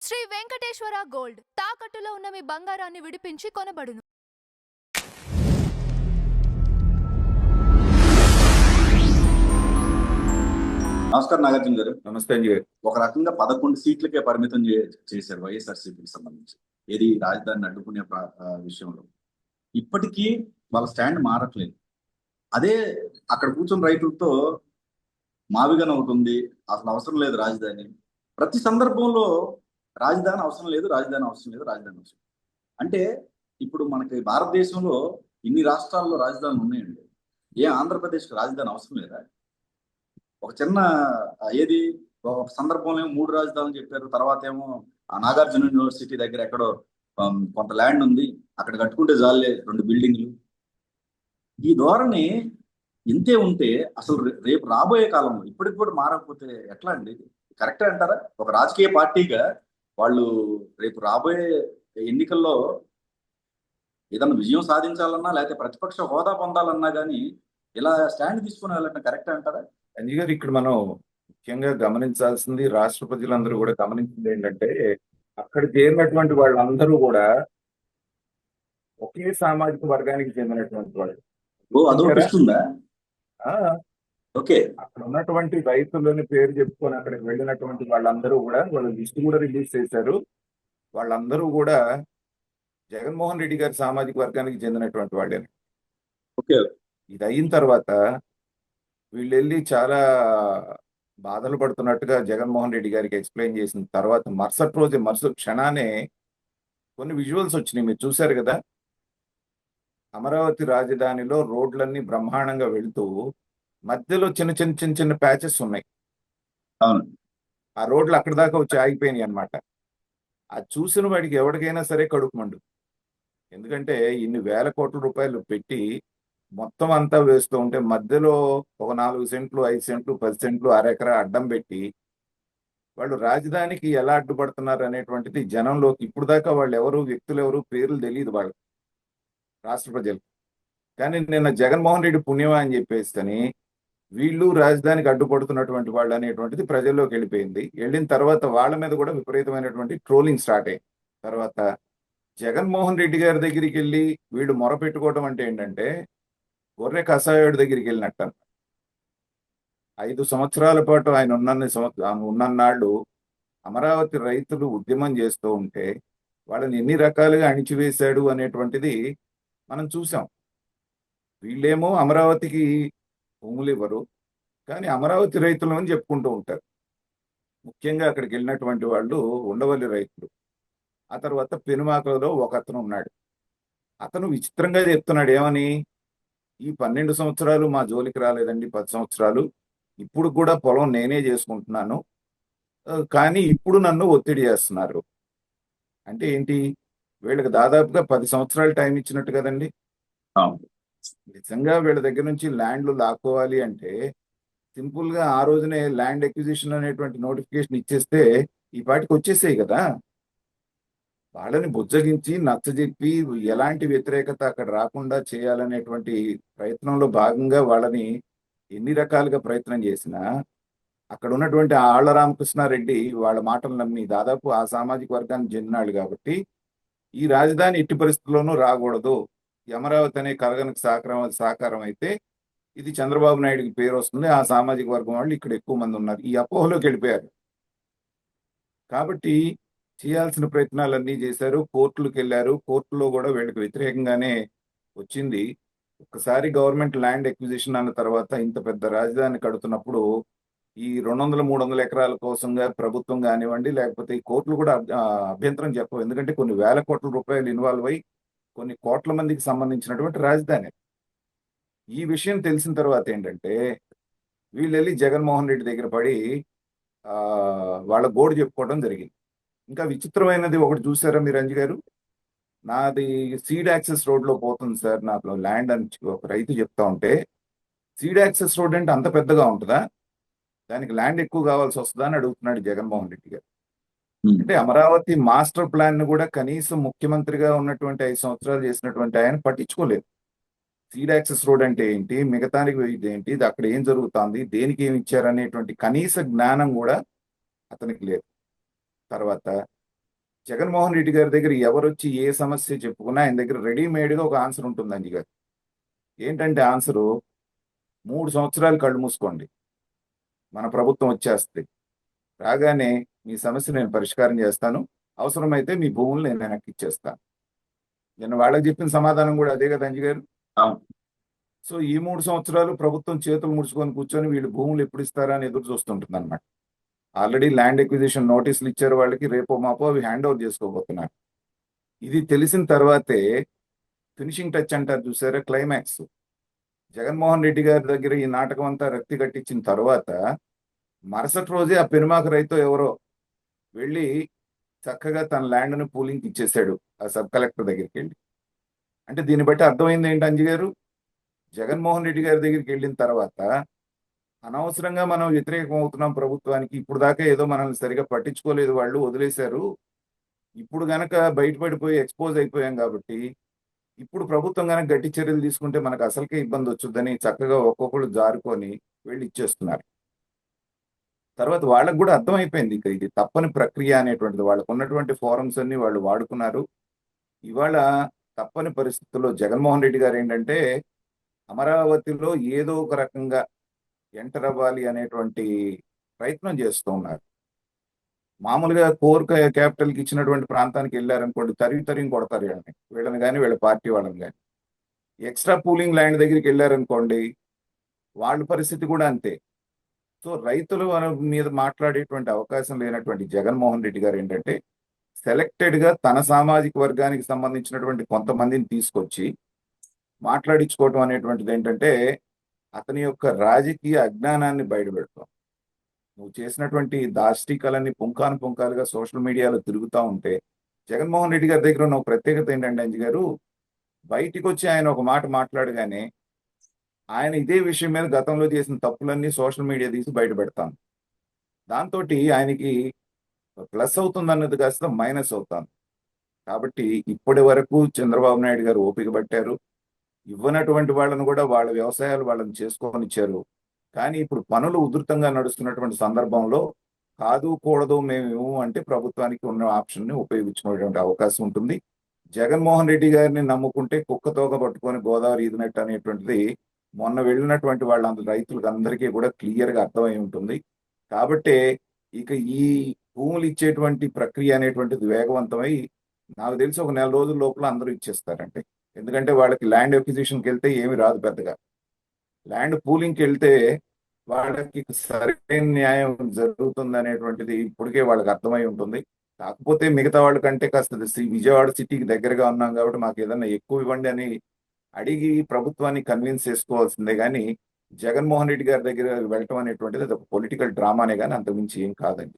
Shri Venkateswara gold తాకట్టులో ఉన్న మీ బంగారాన్ని విడిపించి కొనబడును. నమస్కారం నాగార్జున గారు. నమస్తే అండి. ఒక రకంగా 11 సీట్లకే పరిమితం చేశారు వైఎస్ఆర్సీపీకి సంబంధించి ఏది రాజధానిని అడ్డుకునే విషయంలో. ఇప్పటికీ వాళ్ళ స్టాండ్ మారట్లేదు. అదే అక్కడ కూర్చున్న రైతులతో మావిగానే ఒకటి ఉంది, అసలు అవసరం లేదు రాజధాని. ప్రతి సందర్భంలో రాజధాని అవసరం లేదు, రాజధాని అవసరం లేదు, రాజధాని అవసరం. అంటే ఇప్పుడు మనకి భారతదేశంలో ఇన్ని రాష్ట్రాల్లో రాజధానులు ఉన్నాయండి. ఏ ఆంధ్రప్రదేశ్కి రాజధాని అవసరం లేదా? ఒక చిన్న ఏది ఒక సందర్భంలో 3 రాజధానులు చెప్పారు, తర్వాత ఏమో ఆ నాగార్జున యూనివర్సిటీ దగ్గర ఎక్కడో కొంత ల్యాండ్ ఉంది, అక్కడ కట్టుకుంటే చాలే 2 బిల్డింగ్లు. ఈ ధోరణి ఇంతే ఉంటే అసలు రేపు రాబోయే కాలంలో ఇప్పటికి కూడా మారకపోతే ఎట్లా అండి? కరెక్టే అంటారా? ఒక రాజకీయ పార్టీగా వాళ్ళు రేపు రాబోయే ఎన్నికల్లో ఏదన్నా విజయం సాధించాలన్నా లేకపోతే ప్రతిపక్ష హోదా పొందాలన్నా కానీ ఇలా స్టాండ్ తీసుకుని వెళ్ళటం కరెక్టే అంటారా? అంజీ గారు, ఇక్కడ మనం ముఖ్యంగా గమనించాల్సింది, రాష్ట్ర ప్రజలందరూ కూడా గమనించింది ఏంటంటే, అక్కడ చేరినటువంటి వాళ్ళందరూ కూడా ఒకే సామాజిక వర్గానికి చెందినటువంటి వాళ్ళు. అదొకటిస్తుందా? ఓకే. అక్కడ ఉన్నటువంటి రైతులని పేరు చెప్పుకొని అక్కడికి వెళ్ళినటువంటి వాళ్ళందరూ కూడా వాళ్ళు లిస్ట్ కూడా రిలీజ్ చేశారు. వాళ్ళందరూ కూడా జగన్మోహన్ రెడ్డి గారి సామాజిక వర్గానికి చెందినటువంటి వాళ్ళే. ఓకే. ఇది అయిన తర్వాత వీళ్ళు వెళ్ళి చాలా బాధలు పడుతున్నట్టుగా జగన్మోహన్ రెడ్డి గారికి ఎక్స్ప్లెయిన్ చేసిన తర్వాత మరుసటి క్షణానే కొన్ని విజువల్స్ వచ్చినాయి, మీరు చూశారు కదా. అమరావతి రాజధానిలో రోడ్లన్నీ బ్రహ్మాండంగా వెళుతూ మధ్యలో చిన్న చిన్న చిన్న చిన్న ప్యాచెస్ ఉన్నాయి. అవును. ఆ రోడ్లు అక్కడ దాకా వచ్చి ఆగిపోయినాయి అనమాట. అది చూసిన వాడికి ఎవరికైనా సరే కడుపు మండు. ఎందుకంటే ఇన్ని వేల కోట్ల రూపాయలు పెట్టి మొత్తం అంతా వేస్తూ ఉంటే మధ్యలో ఒక 4 సెంట్లు, 5 సెంట్లు, 10 సెంట్లు, అరెకరా అడ్డం పెట్టి వాళ్ళు రాజధానికి ఎలా అడ్డుపడుతున్నారు అనేటువంటిది జనంలోకి ఇప్పుడు దాకా వాళ్ళు ఎవరు, వ్యక్తులు ఎవరు, పేర్లు తెలియదు వాళ్ళు రాష్ట్ర ప్రజలు. కానీ నిన్న జగన్మోహన్ రెడ్డి పుణ్యమా అని చెప్పేసి వీళ్ళు రాజధానికి అడ్డుపడుతున్నటువంటి వాళ్ళు అనేటువంటిది ప్రజల్లోకి వెళ్ళిపోయింది. వెళ్ళిన తర్వాత వాళ్ళ మీద కూడా విపరీతమైనటువంటి ట్రోలింగ్ స్టార్ట్ అయ్యింది. తర్వాత జగన్మోహన్ రెడ్డి గారి దగ్గరికి వెళ్ళి వీళ్ళు మొరపెట్టుకోవడం అంటే ఏంటంటే గొర్రె కషాయుడి దగ్గరికి వెళ్ళినట్టు. 5 సంవత్సరాల పాటు ఆయన ఉన్నన్నాళ్ళు అమరావతి రైతులు ఉద్యమం చేస్తూ ఉంటే వాళ్ళని ఎన్ని రకాలుగా అణిచివేశాడు అనేటువంటిది మనం చూసాం. వీళ్ళేమో అమరావతికి భూములు ఇవ్వరు, కానీ అమరావతి రైతులు అని చెప్పుకుంటూ ఉంటారు. ముఖ్యంగా అక్కడికి వెళ్ళినటువంటి వాళ్ళు ఉండవల్లి రైతులు. ఆ తర్వాత పెనుమాకలో ఒక అతను ఉన్నాడు. అతను విచిత్రంగా చెప్తున్నాడు, ఏమని, ఈ 12 సంవత్సరాలు మా జోలికి రాలేదండి, 10 సంవత్సరాలు, ఇప్పుడు కూడా పొలం నేనే చేసుకుంటున్నాను, కానీ ఇప్పుడు నన్ను ఒత్తిడి చేస్తున్నారు. అంటే ఏంటి? వీళ్ళకి దాదాపుగా 10 సంవత్సరాలు టైం ఇచ్చినట్టు కదండి. నిజంగా వీళ్ళ దగ్గర నుంచి ల్యాండ్లు లాక్కోవాలి అంటే సింపుల్ గా ఆ రోజునే ల్యాండ్ ఎక్విజిషన్ అనేటువంటి నోటిఫికేషన్ ఇచ్చేస్తే ఈ పాటికి వచ్చేసాయి కదా. వాళ్ళని బుజ్జగించి నచ్చజెప్పి ఎలాంటి వ్యతిరేకత అక్కడ రాకుండా చేయాలనేటువంటి ప్రయత్నంలో భాగంగా వాళ్ళని ఎన్ని రకాలుగా ప్రయత్నం చేసినా అక్కడ ఉన్నటువంటి ఆళ్ల రామకృష్ణారెడ్డి వాళ్ళ మాటలు నమ్మి దాదాపు ఆ సామాజిక వర్గానికి చెందినాడు కాబట్టి ఈ రాజధాని ఎట్టి పరిస్థితుల్లోనూ రాకూడదు, అమరావతి అనే కలగనకు సాకారం అయితే ఇది చంద్రబాబు నాయుడికి పేరు వస్తుంది, ఆ సామాజిక వర్గం వాళ్ళు ఇక్కడ ఎక్కువ మంది ఉన్నారు, ఈ అపోహలోకి వెళ్ళిపోయారు. కాబట్టి చేయాల్సిన ప్రయత్నాలన్నీ చేశారు, కోర్టులకు వెళ్ళారు. కోర్టులో కూడా వీళ్ళకి వ్యతిరేకంగానే వచ్చింది. ఒక్కసారి గవర్నమెంట్ ల్యాండ్ ఎక్విజిషన్ అన్న తర్వాత ఇంత పెద్ద రాజధాని కడుతున్నప్పుడు ఈ 200-300 ఎకరాల కోసంగా ప్రభుత్వం కానివ్వండి, లేకపోతే ఈ కోర్టులు కూడా అభ్యంతరం చెప్పవు. ఎందుకంటే కొన్ని వేల కోట్ల రూపాయలు ఇన్వాల్వ్ అయ్యి కొన్ని కోట్ల మందికి సంబంధించినటువంటి రాజధాని. ఈ విషయం తెలిసిన తర్వాత ఏంటంటే వీళ్ళు వెళ్ళి జగన్మోహన్ రెడ్డి దగ్గర పడి వాళ్ళ గోడు చెప్పుకోవడం జరిగింది. ఇంకా విచిత్రమైనది ఒకటి చూసారా మీరు అంజి గారు? నాది సీడ్ యాక్సెస్ రోడ్లో పోతుంది సార్, నాకు ల్యాండ్ అని ఒక రైతు చెప్తా ఉంటే, సీడ్ యాక్సెస్ రోడ్ అంటే అంత పెద్దగా ఉంటుందా, దానికి ల్యాండ్ ఎక్కువ కావాల్సి వస్తుందా అని అడుగుతున్నాడు జగన్మోహన్ రెడ్డి గారు. అంటే అమరావతి మాస్టర్ ప్లాన్ ను కూడా కనీసం ముఖ్యమంత్రిగా ఉన్నటువంటి 5 సంవత్సరాలు చేసినటువంటి ఆయన పట్టించుకోలేదు. సీడ్ యాక్సెస్ రోడ్ అంటే ఏంటి, మిగతానికి ఏంటి, ఇది అక్కడ ఏం జరుగుతుంది, దేనికి ఏమి ఇచ్చారనేటువంటి కనీస జ్ఞానం కూడా అతనికి లేదు. తర్వాత జగన్మోహన్ రెడ్డి గారి దగ్గర ఎవరొచ్చి ఏ సమస్య చెప్పుకున్నా ఆయన దగ్గర రెడీమేడ్గా ఒక ఆన్సర్ ఉంటుంది అంజి గారు. ఏంటంటే ఆన్సరు 3 సంవత్సరాలు కళ్ళు మూసుకోండి, మన ప్రభుత్వం వచ్చేస్తుంది, రాగానే మీ సమస్య నేను పరిష్కారం చేస్తాను, అవసరమైతే మీ భూములు నేను వెనక్కి ఇచ్చేస్తాను. నేను వాళ్ళకి చెప్పిన సమాధానం కూడా అదే కదా అంజి గారు. అవును. సో ఈ 3 సంవత్సరాలు ప్రభుత్వం చేతులు ముడుచుకొని కూర్చొని వీళ్ళు భూములు ఎప్పుడు ఇస్తారా అని ఎదురు చూస్తుంటుంది అనమాట. ఆల్రెడీ ల్యాండ్ ఎక్విజిషన్ నోటీసులు ఇచ్చారు వాళ్ళకి, రేపో మాపో అవి హ్యాండ్ ఓవర్ చేసుకోబోతున్నారు. ఇది తెలిసిన తర్వాతే ఫినిషింగ్ టచ్ అంటారు చూసారా, క్లైమాక్స్. జగన్మోహన్ రెడ్డి గారి దగ్గర ఈ నాటకం అంతా రక్తి కట్టించిన తర్వాత మరుసటి రోజే ఆ పెనుమాక రైతు ఎవరో వెళ్ళి చక్కగా తన ల్యాండ్ను పూలింగ్కి ఇచ్చేసాడు ఆ సబ్ కలెక్టర్ దగ్గరికి వెళ్ళి. అంటే దీన్ని బట్టి అర్థమైంది ఏంటి అంజి గారు, జగన్మోహన్ రెడ్డి గారి దగ్గరికి వెళ్ళిన తర్వాత అనవసరంగా మనం వ్యతిరేకం అవుతున్నాం ప్రభుత్వానికి, ఇప్పుడు దాకా ఏదో మనల్ని సరిగా పట్టించుకోలేదు, వాళ్ళు వదిలేశారు, ఇప్పుడు గనక బయటపడిపోయి ఎక్స్పోజ్ అయిపోయాం కాబట్టి ఇప్పుడు ప్రభుత్వం కనుక గట్టి చర్యలు తీసుకుంటే మనకు అసలుకే ఇబ్బంది వచ్చుద్దని చక్కగా ఒక్కొక్కరు జారుకొని వెళ్ళి ఇచ్చేస్తున్నారు. తర్వాత వాళ్ళకు కూడా అర్థమైపోయింది ఇక ఇది తప్పని ప్రక్రియ అనేటువంటిది, వాళ్ళకు ఉన్నటువంటి ఫోరమ్స్ అన్ని వాళ్ళు వాడుకున్నారు. ఇవాళ తప్పని పరిస్థితుల్లో జగన్మోహన్ రెడ్డి గారు ఏంటంటే అమరావతిలో ఏదో ఒక రకంగా ఎంటర్ అవ్వాలి అనేటువంటి ప్రయత్నం చేస్తూ ఉన్నారు. మామూలుగా కోర్ క్యాపిటల్కి ఇచ్చినటువంటి ప్రాంతానికి వెళ్ళారనుకోండి, తరిగి కొడతారు వీళ్ళని కానీ వీళ్ళ పార్టీ వాళ్ళని కానీ. ఎక్స్ట్రా పూలింగ్ ల్యాండ్ దగ్గరికి వెళ్ళారనుకోండి, వాళ్ళ పరిస్థితి కూడా అంతే. సో రైతుల మీద మాట్లాడేటువంటి అవకాశం లేనటువంటి జగన్మోహన్ రెడ్డి గారు ఏంటంటే సెలెక్టెడ్గా తన సామాజిక వర్గానికి సంబంధించినటువంటి కొంతమందిని తీసుకొచ్చి మాట్లాడించుకోవటం అనేటువంటిది ఏంటంటే అతని యొక్క రాజకీయ అజ్ఞానాన్ని బయటపెడతాం. నువ్వు చేసినటువంటి దాష్టికలన్నీ పుంకాలుగా సోషల్ మీడియాలో తిరుగుతూ ఉంటే జగన్మోహన్ రెడ్డి గారి దగ్గర ఉన్న ఒక ప్రత్యేకత ఏంటంటే అంజి గారు, బయటికి వచ్చి ఆయన ఒక మాట మాట్లాడగానే ఆయన ఇదే విషయం మీద గతంలో చేసిన తప్పులన్నీ సోషల్ మీడియా తీసి బయట పెడతాను. దాంతో ఆయనకి ప్లస్ అవుతుంది అన్నది కాస్త మైనస్ అవుతాను. కాబట్టి ఇప్పటి వరకు చంద్రబాబు నాయుడు గారు ఓపిక పట్టారు, ఇవ్వనటువంటి వాళ్ళను కూడా వాళ్ళ వ్యవసాయాలు వాళ్ళని చేసుకొని ఇచ్చారు. కానీ ఇప్పుడు పనులు ఉధృతంగా నడుస్తున్నటువంటి సందర్భంలో కాదు కూడదు మేము అంటే ప్రభుత్వానికి ఉన్న ఆప్షన్ని ఉపయోగించుకునేటువంటి అవకాశం ఉంటుంది. జగన్మోహన్ రెడ్డి గారిని నమ్ముకుంటే కుక్కతోక పట్టుకొని గోదావరి ఈదినట్టు అనేటువంటిది మొన్న వెళ్ళినటువంటి వాళ్ళందరూ రైతులకు అందరికీ కూడా క్లియర్గా అర్థమై ఉంటుంది. కాబట్టి ఇక ఈ భూములు ఇచ్చేటువంటి ప్రక్రియ అనేటువంటిది వేగవంతమై నాకు తెలిసి ఒక నెల రోజుల లోపల అందరూ ఇచ్చేస్తారంటే, ఎందుకంటే వాళ్ళకి ల్యాండ్ ఎక్విజిషన్కి వెళ్తే ఏమి రాదు పెద్దగా, ల్యాండ్ పూలింగ్కి వెళ్తే వాళ్ళకి సరైన న్యాయం జరుగుతుంది అనేటువంటిది ఇప్పటికే వాళ్ళకి అర్థమై ఉంటుంది. కాకపోతే మిగతా వాళ్ళకంటే కాస్త విజయవాడ సిటీకి దగ్గరగా ఉన్నాం కాబట్టి మాకు ఏదన్నా ఎక్కువ ఇవ్వండి అని అడిగి ప్రభుత్వాన్ని కన్విన్స్ చేసుకోవాల్సిందే కానీ జగన్మోహన్ రెడ్డి గారి దగ్గర వెళ్ళటం అనేటువంటిది అది ఒక పొలిటికల్ డ్రామానే కానీ అంతకుమించి ఏం కాదండి.